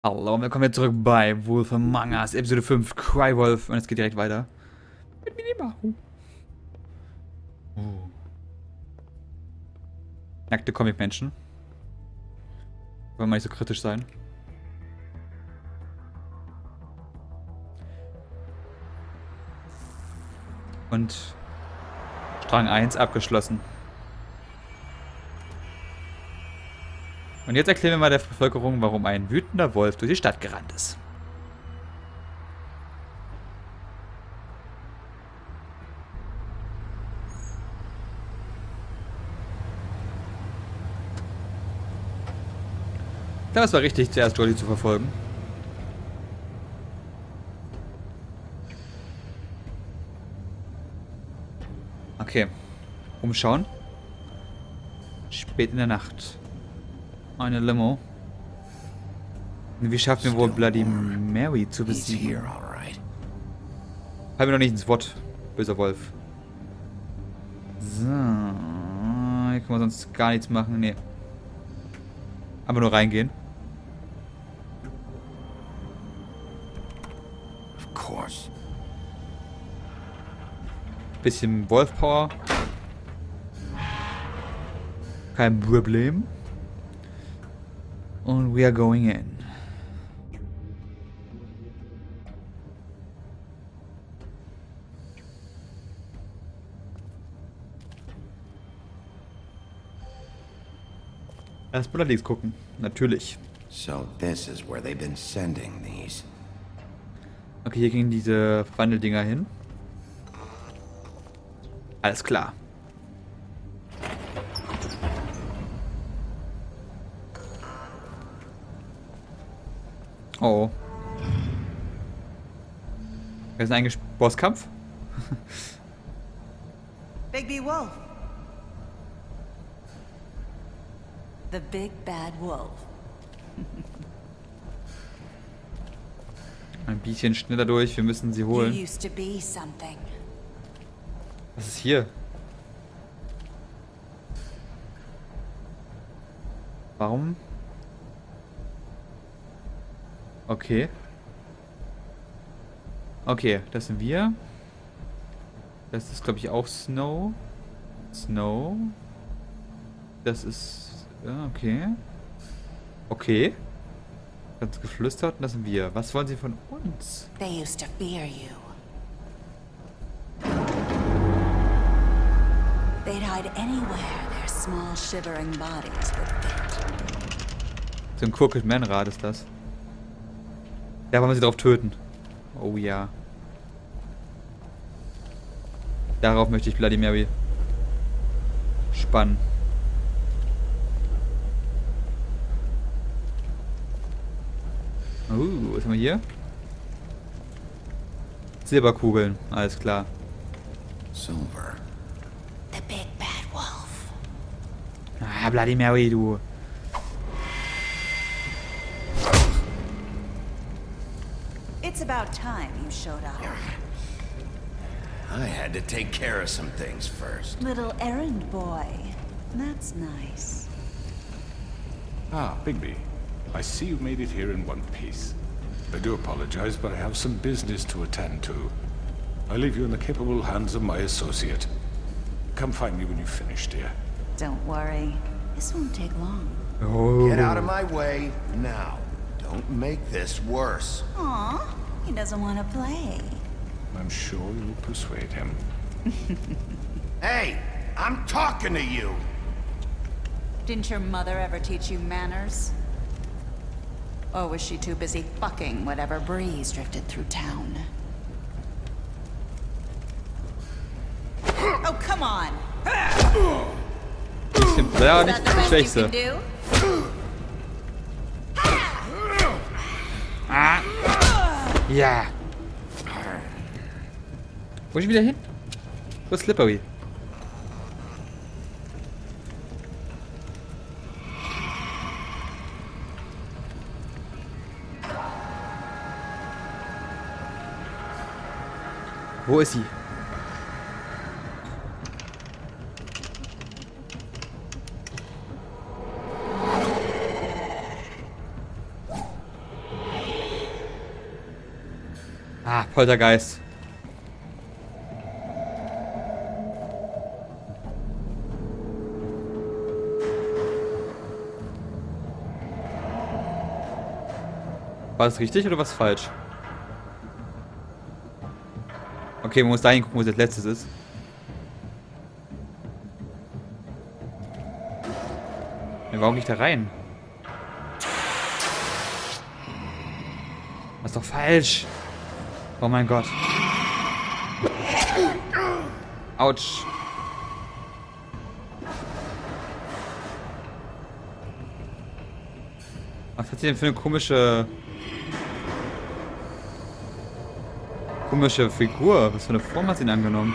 Hallo, und willkommen jetzt zurück bei Wolf Among Us, Episode 5, Crywolf. Und es geht direkt weiter. Mit Minimaru. Nackte Comic-Menschen. Wollen wir nicht so kritisch sein. Und Strang 1 abgeschlossen. Und jetzt erklären wir mal der Bevölkerung, warum ein wütender Wolf durch die Stadt gerannt ist. Das war richtig, zuerst Jolly zu verfolgen. Okay. Umschauen. Spät in der Nacht. Eine Limo. Wie schaffen wir wohl Bloody Mary zu besiegen? Haben wir noch nicht ins Wort, böser Wolf. So. Hier können wir sonst gar nichts machen. Nee. Aber nur reingehen. Of course. Bisschen Wolf-Power. Kein Problem. Und we are going in. Erst mal links gucken. Natürlich. So this is where they've been sending these. Okay, hier gingen diese Verwandeldinger hin. Alles klar. Oh. Das ist eigentlich Bosskampf. Big B Wolf. The big bad wolf. Ein bisschen schneller durch, wir müssen sie holen. You used to be something. Was ist hier? Warum? Okay. Okay, das sind wir. Das ist, glaube ich, auch Snow. Snow. Das ist... Ja, okay. Okay. Ganz geflüstert und das sind wir. Was wollen sie von uns? They used to fear you. They'd hide anywhere their small shivering bodies would fit. So ein Crooked Man Rad ist das. Da wollen wir sie drauf töten. Oh ja. Darauf möchte ich Bloody Mary spannen. Was haben wir hier? Silberkugeln, alles klar. Silver. The big bad wolf. Ah, Bloody Mary, du. It's about time you showed up. I had to take care of some things first. Little errand boy. That's nice. Ah, Bigby. I see you made it here in one piece. I do apologize, but I have some business to attend to. I leave you in the capable hands of my associate. Come find me when you've finished, dear. Don't worry. This won't take long. Oh. Get out of my way now. Don't make this worse. Aw, he doesn't want to play. I'm sure you'll persuade him. Hey, I'm talking to you. Didn't your mother ever teach you manners? Or was she too busy fucking whatever breeze drifted through town? Oh, come on! Ja, Is nicht that the das best Schwächste. you can do? Ah. Ja. Wo ist ich wieder hin? Wo ist Slippery? Wo ist sie? Ah, Poltergeist. War das richtig oder was falsch? Okay, man muss dahin gucken, wo das letztes ist. Ja, warum nicht da rein? Das ist doch falsch. Oh mein Gott. Autsch. Was hat sie denn für eine komische Figur? Was für eine Form hat sie denn angenommen?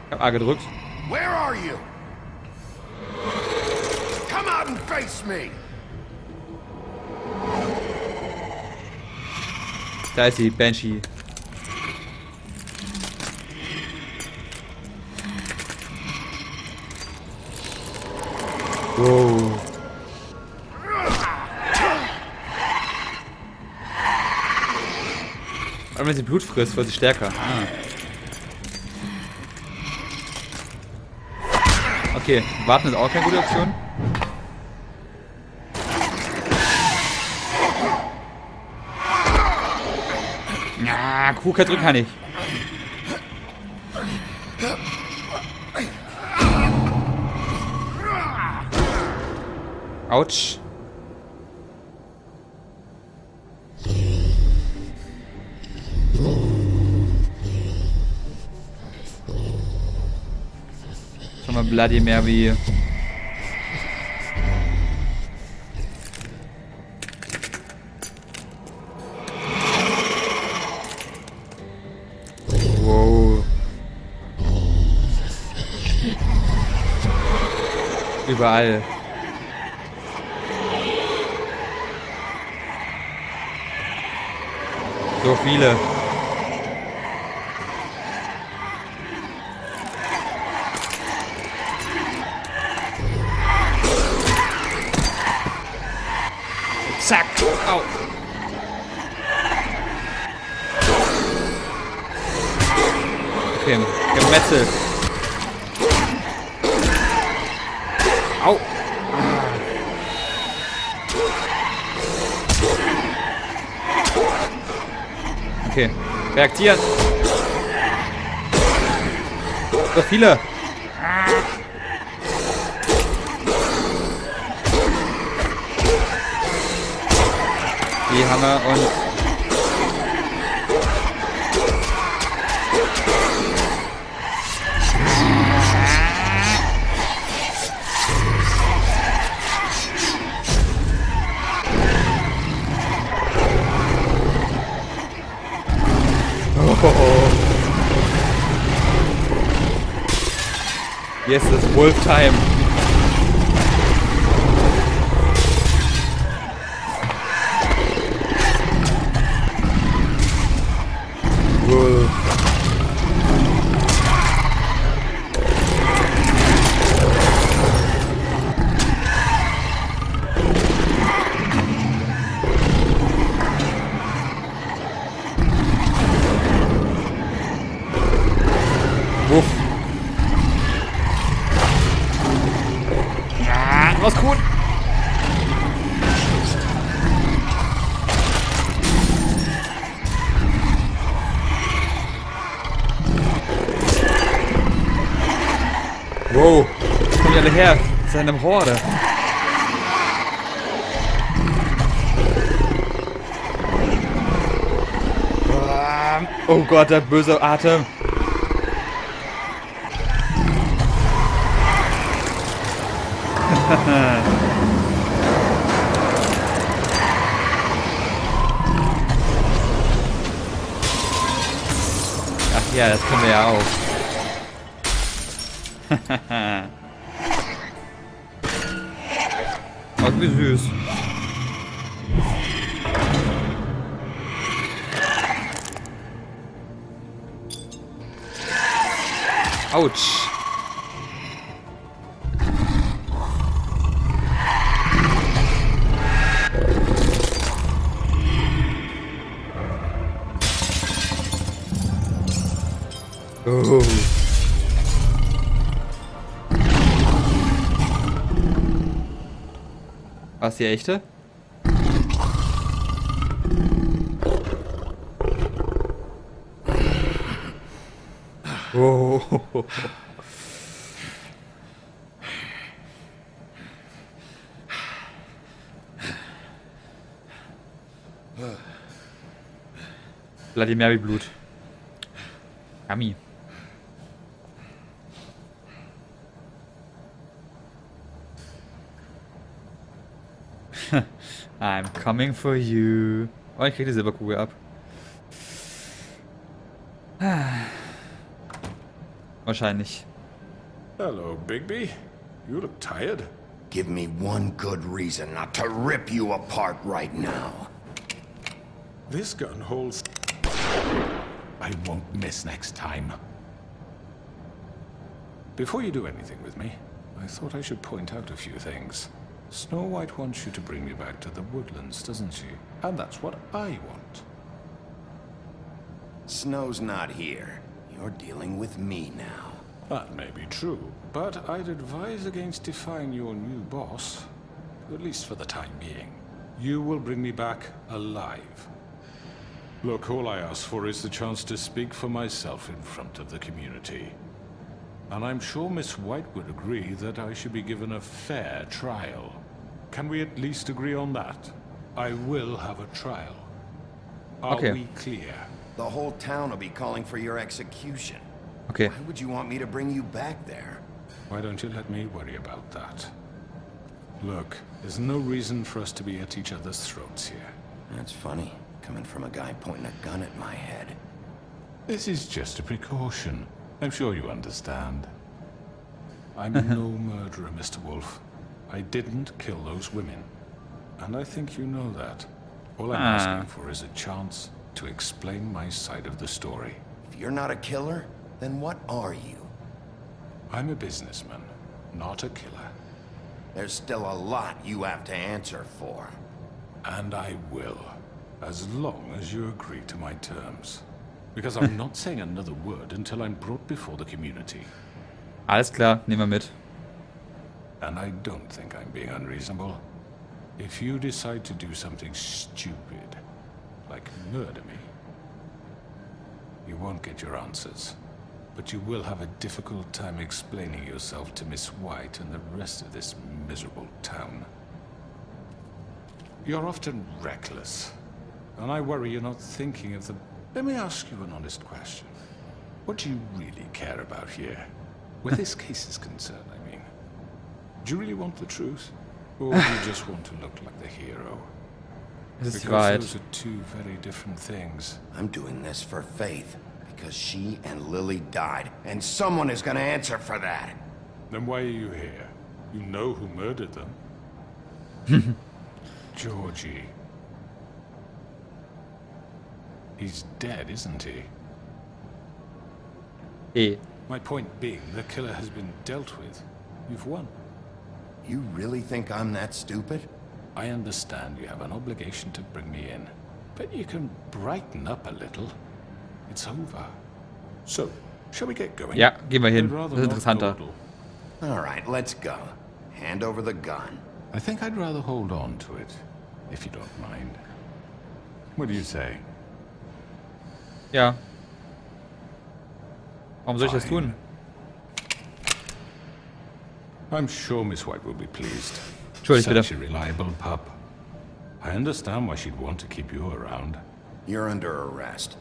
Ich hab A gedrückt. Where are you? Come out and face me. Da ist sie, Banshee. Wow. Aber wenn sie Blut frisst, wird sie stärker. Ah. Okay, warten ist auch keine gute Option. Ja, Krug drücken kann ich. Autsch. Schon mal Bloody Mary. Wow. Überall. So viele. Zack. Au. Okay, gemetzelt. Au. Okay, reaktiert. So viele. Die haben wir und... Yes, it's Wolf time. Wolf. Wuff. Was gut. Wow, wo kommen die alle her? Das ist eine Horde. Oh Gott, der böse Atem. Ach ja, das können wir ja auch. Oh, wie süß. Autsch. Oh. Was, die echte? Oh. Bloody Mary Blut. Yummy. I'm coming for you. Oh, ich krieg die Silberkugel ab. Wahrscheinlich. Hello, Bigby. You look tired. Give me one good reason not to rip you apart right now. This gun holds... I won't miss next time. Before you do anything with me, I thought I should point out a few things. Snow White wants you to bring me back to the woodlands, doesn't she? And that's what I want. Snow's not here. You're dealing with me now. That may be true, but I'd advise against defying your new boss, at least for the time being. You will bring me back alive. Look, all I ask for is the chance to speak for myself in front of the community. And I'm sure Miss White would agree that I should be given a fair trial. Can we at least agree on that? I will have a trial. Are we clear? The whole town will be calling for your execution. Okay. Why would you want me to bring you back there? Why don't you let me worry about that? Look, there's no reason for us to be at each other's throats here. That's funny, coming from a guy pointing a gun at my head. This is just a precaution. I'm sure you understand. I'm no murderer, Mr. Wolf. I didn't kill those women. And I think you know that. All I'm asking for is a chance to explain my side of the story. If you're not a killer, then what are you? I'm a businessman, not a killer. There's still a lot you have to answer for. And I will, as long as you agree to my terms. Because I'm not saying another word until I'm brought before the community. Alles klar, nehmen wir mit. And I don't think I'm being unreasonable. If you decide to do something stupid, like murder me, you won't get your answers. But you will have a difficult time explaining yourself to Miss White and the rest of this miserable town. You're often reckless, and I worry you're not thinking of the... Let me ask you an honest question. What do you really care about here? Where this case is concerned, I mean. Do you really want the truth? Or do you just want to look like the hero? Das ist die Because Wahrheit. those are two very different things. I'm doing this for Faith, because she and Lily died, and someone is gonna answer for that. Then why are you here? You know who murdered them. Georgie. He's dead, isn't he? My point being, the killer has been dealt with. You've won. You really think I'm that stupid? I understand you have an obligation to bring me in, but you can brighten up a little. It's over. So, shall we get going? Ja, gehen wir hin. I'd rather Das ist not interessanter. dawdle. All right, let's go. Hand over the gun. I think I'd rather hold on to it, if you don't mind. What do you say? Ja. Warum soll ich das tun? I'm sure Miss White will be pleased. Entschuldigt bitte. Such a reliable pup. I understand why she'd want to keep you around. You're under arrest.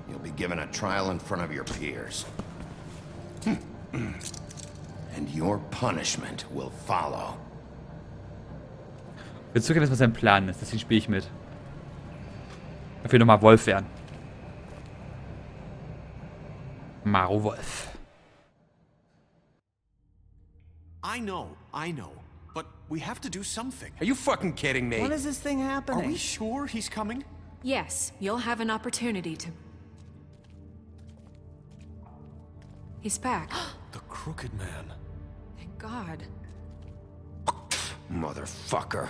You'll be given a trial in front of your peers. And your punishment will follow. Ich will zugeben, dass was sein Plan ist. Deswegen spiele ich mit. Ich will nochmal Wolf werden. Maru Wolf. I know. But we have to do something. Are you fucking kidding me? When is this thing happening? Are we sure he's coming? Yes, you'll have an opportunity to... He's back. The Crooked Man. Thank God. Motherfucker.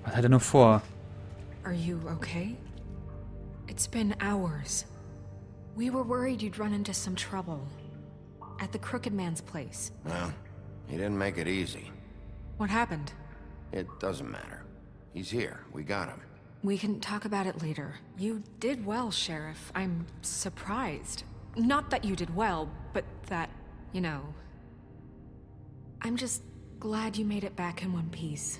Was hat er nur vor? Are you okay? It's been hours. We were worried you'd run into some trouble. At the Crooked Man's place. Well, he didn't make it easy. What happened? It doesn't matter. He's here. We got him. We can talk about it later. You did well, Sheriff. I'm surprised. Not that you did well, but that, you know... I'm just glad you made it back in one piece.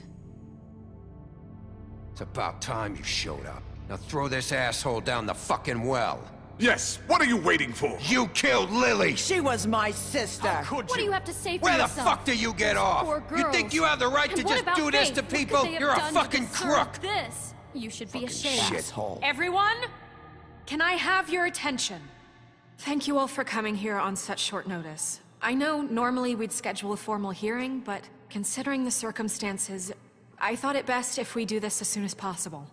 It's about time you showed up. Now throw this asshole down the fucking well. Yes, what are you waiting for? You killed Lily! She was my sister. Could What do you have to say for Where the yourself? fuck do you get off? Poor You girls. think you have the right And to what just about do this Faith? to What could people? they have You're a done to fucking deserve crook! This. You should be ashamed. Shithole. Everyone? Can I have your attention? Thank you all for coming here on such short notice. I know normally we'd schedule a formal hearing, but considering the circumstances, I thought it best if we do this as soon as possible.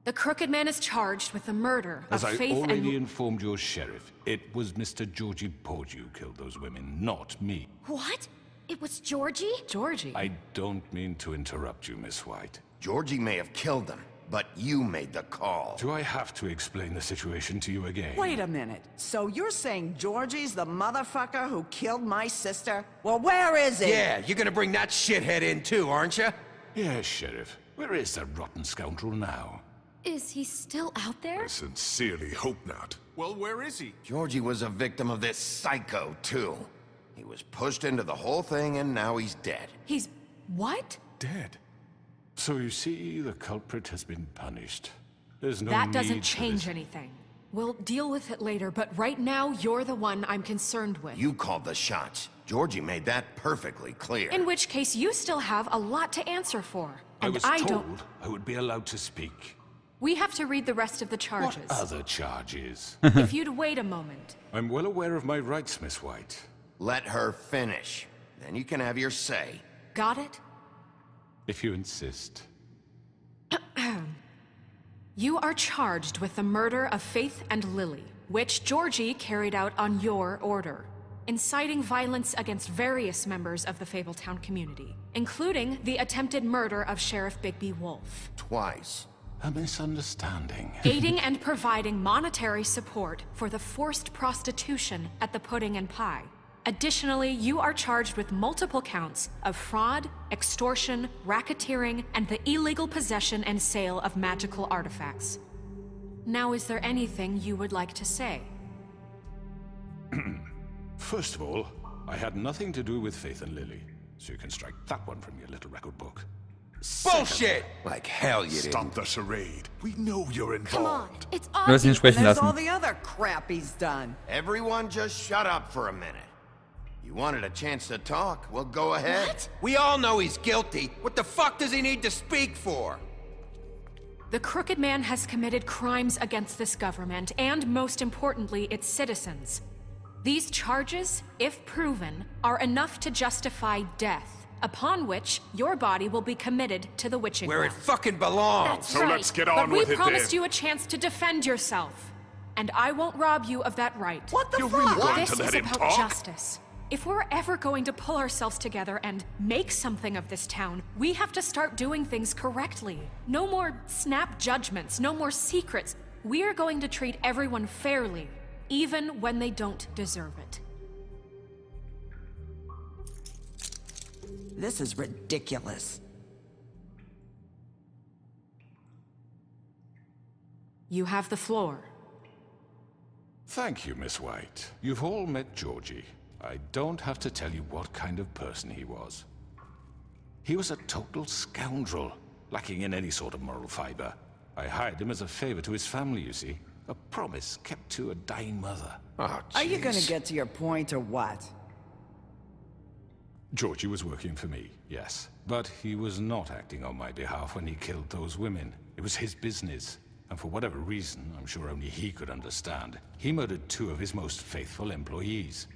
The Crooked Man is charged with the murder As of I Faith already and... informed your sheriff, it was Mr. Georgie Porge who killed those women, not me. What? It was Georgie? Georgie? I don't mean to interrupt you, Miss White. Georgie may have killed them, but you made the call. Do I have to explain the situation to you again? Wait a minute. So you're saying Georgie's the motherfucker who killed my sister? Well, where is he? Yeah, you're gonna bring that shithead in too, aren't you? Yes, Sheriff. Where is that rotten scoundrel now? Is he still out there? I sincerely hope not. Well, where is he? Georgie was a victim of this psycho, too. He was pushed into the whole thing and now he's dead. He's... what? Dead. So you see, the culprit has been punished. There's no That need doesn't for change this. anything. We'll deal with it later, but right now, you're the one I'm concerned with. You called the shots. Georgie made that perfectly clear. In which case, you still have a lot to answer for. I And was I told don't... I would be allowed to speak. We have to read the rest of the charges. What other charges? If you'd wait a moment. I'm well aware of my rights, Miss White. Let her finish. Then you can have your say. Got it? If you insist. You are charged with the murder of Faith and Lily, which Georgie carried out on your order, inciting violence against various members of the Fabletown community, including the attempted murder of Sheriff Bigby Wolf. Twice. A misunderstanding. Aiding and providing monetary support for the forced prostitution at the Pudding and Pie. Additionally, you are charged with multiple counts of fraud, extortion, racketeering, and the illegal possession and sale of magical artifacts. Now, is there anything you would like to say? First of all, I had nothing to do with Faith and Lily, so you can strike that one from your little record book. Bullshit! Like hell you Stop didn't. the charade. We know you're Come on. involved. It's Du hast ihn obvious. sprechen There's all lassen. the other crap he's done. Everyone just shut up for a minute. You wanted a chance to talk? Well, go ahead. What? We all know he's guilty. What the fuck does he need to speak for? The Crooked Man has committed crimes against this government, and most importantly, its citizens. These charges, if proven, are enough to justify death, upon which your body will be committed to the witching Where it well. fucking belongs. That's So right. let's get But on we with it promised then. you a chance to defend yourself, and I won't rob you of that right. What the You're fuck? really going This to let is him about talk? justice. If we're ever going to pull ourselves together and make something of this town, we have to start doing things correctly. No more snap judgments, no more secrets. We are going to treat everyone fairly, even when they don't deserve it. This is ridiculous. You have the floor. Thank you, Miss White. You've all met Georgie. I don't have to tell you what kind of person he was. He was a total scoundrel, lacking in any sort of moral fiber. I hired him as a favor to his family, you see. A promise kept to a dying mother. Oh, Are you gonna jeez. get to your point or what? Georgie was working for me, yes. But he was not acting on my behalf when he killed those women. It was his business. And for whatever reason, I'm sure only he could understand, he murdered 2 of his most faithful employees.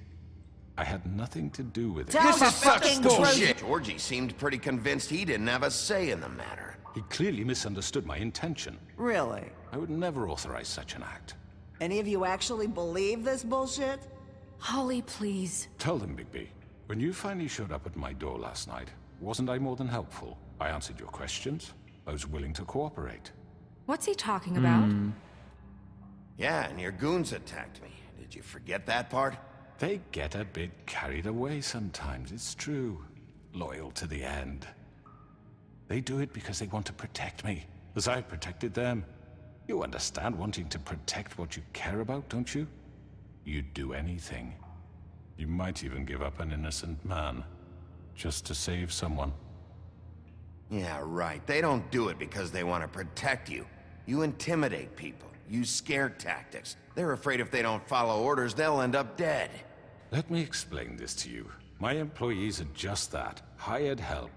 I had nothing to do with it. Tell This the is such fucking bullshit. Georgie seemed pretty convinced he didn't have a say in the matter. He clearly misunderstood my intention. Really? I would never authorize such an act. Any of you actually believe this bullshit? Holly, please. Tell them, Bigby. When you finally showed up at my door last night, wasn't I more than helpful? I answered your questions. I was willing to cooperate. What's he talking about? Yeah, and your goons attacked me. Did you forget that part? They get a bit carried away sometimes, it's true. Loyal to the end. They do it because they want to protect me, as I've protected them. You understand wanting to protect what you care about, don't you? You'd do anything. You might even give up an innocent man, just to save someone. Yeah, right. They don't do it because they want to protect you. You intimidate people, use scare tactics. They're afraid if they don't follow orders, they'll end up dead. Let me explain this to you. My employees are just that, hired help.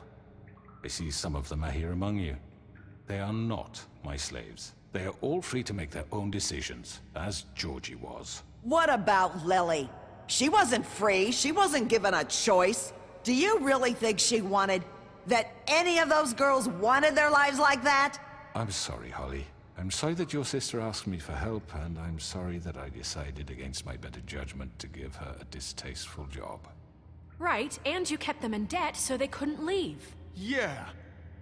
I see some of them are here among you. They are not my slaves. They are all free to make their own decisions, as Georgie was. What about Lily? She wasn't free. She wasn't given a choice. Do you really think she wanted... that any of those girls wanted their lives like that? I'm sorry, Holly. I'm sorry that your sister asked me for help, and I'm sorry that I decided against my better judgment to give her a distasteful job. Right, and you kept them in debt so they couldn't leave. Yeah.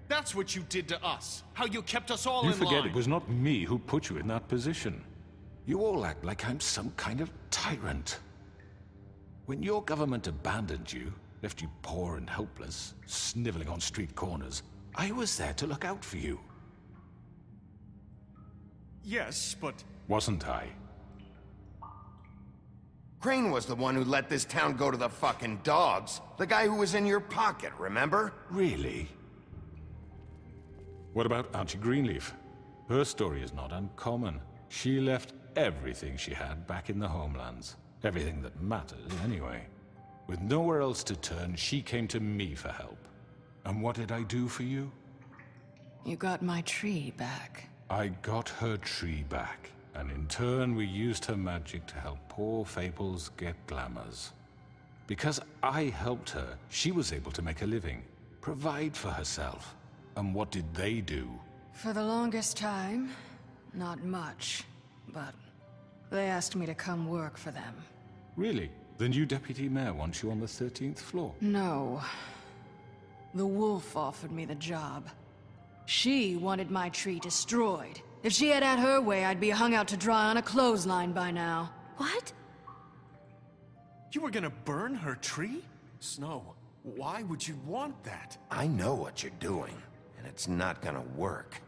That's what you did to us. How you kept us all You in forget line. it was not me who put you in that position. You all act like I'm some kind of tyrant. When your government abandoned you, left you poor and helpless, sniveling on street corners, I was there to look out for you. Yes, but... Wasn't I? Crane was the one who let this town go to the fucking dogs. The guy who was in your pocket, remember? Really? What about Auntie Greenleaf? Her story is not uncommon. She left everything she had back in the homelands. Everything that matters, anyway. With nowhere else to turn, she came to me for help. And what did I do for you? You got my tree back. I got her tree back, and in turn we used her magic to help poor Fables get glamours. Because I helped her, she was able to make a living, provide for herself. And what did they do? For the longest time, not much, but they asked me to come work for them. Really? The new deputy mayor wants you on the 13th floor? No. The wolf offered me the job. She wanted my tree destroyed. If she had her way, I'd be hung out to dry on a clothesline by now. What? You were gonna burn her tree? Snow, why would you want that? I know what you're doing, and it's not gonna work.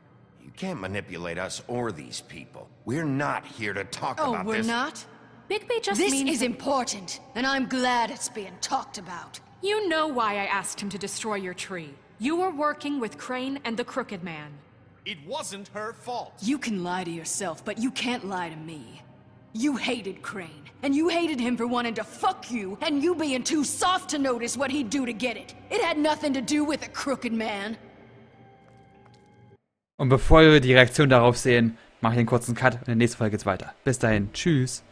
You can't manipulate us or these people. We're not here to talk about this. Oh, we're not? Bigby just This means is that- important, and I'm glad it's being talked about. You know why I asked him to destroy your tree. You were working with Crane and the Crooked Man. It wasn't her fault. You can lie to yourself, but you can't lie to me. You hated Crane, and you hated him for wanting to fuck you, and you being too soft to notice what he'd do to get it. It had nothing to do with a Crooked Man. Und bevor wir die Reaktion darauf sehen, mache ich einen kurzen Cut und in der nächsten Folge geht's weiter. Bis dahin, tschüss.